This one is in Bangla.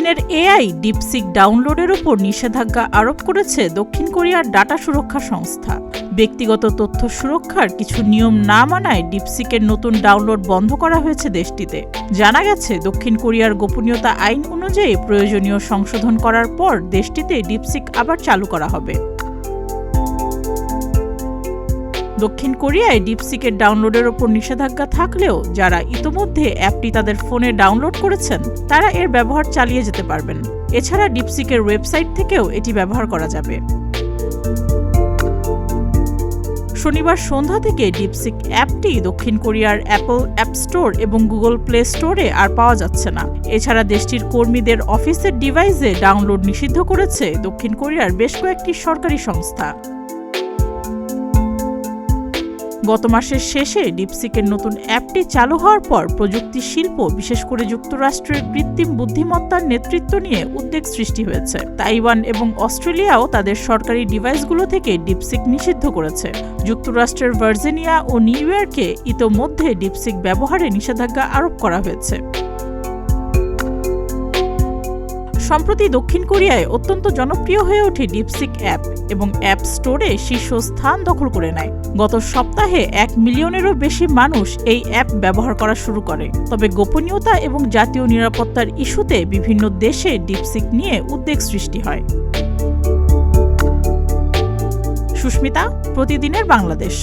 চীনের এআই ডিপসিক ডাউনলোডের উপর নিষেধাজ্ঞা আরোপ করেছে দক্ষিণ কোরিয়ার ডাটা সুরক্ষা সংস্থা। ব্যক্তিগত তথ্য সুরক্ষার কিছু নিয়ম না মানায় ডিপসিকের নতুন ডাউনলোড বন্ধ করা হয়েছে দেশটিতে। জানা গেছে, দক্ষিণ কোরিয়ার গোপনীয়তা আইন অনুযায়ী প্রয়োজনীয় সংশোধন করার পর দেশটিতে ডিপসিক আবার চালু করা হবে। দক্ষিণ কোরিয়ায় ডিপসিকের ডাউনলোডের ওপর নিষেধাজ্ঞা থাকলেও যারা ইতোমধ্যে অ্যাপটি তাদের ফোনে ডাউনলোড করেছেন তারা এর ব্যবহার চালিয়ে যেতে পারবেন। এছাড়া ডিপসিকের ওয়েবসাইট থেকেও এটি ব্যবহার করা যাবে। শনিবার সন্ধ্যা থেকে ডিপসিক অ্যাপটি দক্ষিণ কোরিয়ার অ্যাপল অ্যাপ স্টোর এবং গুগল প্লে স্টোরে আর পাওয়া যাচ্ছে না। এছাড়া দেশটির কর্মীদের অফিসের ডিভাইসে ডাউনলোড নিষিদ্ধ করেছে দক্ষিণ কোরিয়ার বেশ কয়েকটি সরকারি সংস্থা। গত মাসের শেষে ডিপসিকের নতুন অ্যাপটি চালু হওয়ার পর প্রযুক্তি শিল্প, বিশেষ করে যুক্তরাষ্ট্রের কৃত্রিম বুদ্ধিমত্তার নেতৃত্ব নিয়ে উদ্বেগ সৃষ্টি হয়েছে। তাইওয়ান এবং অস্ট্রেলিয়াও তাদের সরকারি ডিভাইসগুলো থেকে ডিপসিক নিষিদ্ধ করেছে। যুক্তরাষ্ট্রের ভার্জিনিয়া ও নিউ ইয়র্কে ইতোমধ্যে ডিপসিক ব্যবহারে নিষেধাজ্ঞা আরোপ করা হয়েছে। সম্প্রতি দক্ষিণ কোরিয়ায় অত্যন্ত জনপ্রিয় হয়ে ওঠে ডিপসিক অ্যাপ এবং অ্যাপ স্টোরে শীর্ষস্থান দখল করে নেয়। গত সপ্তাহে 1 মিলিয়নেরও বেশি মানুষ এই অ্যাপ ব্যবহার করা শুরু করে। তবে গোপনীয়তা এবং জাতীয় নিরাপত্তার ইস্যুতে বিভিন্ন দেশে ডিপসিক নিয়ে উদ্বেগ সৃষ্টি হয়। সুস্মিতা, প্রতিদিনের বাংলাদেশ।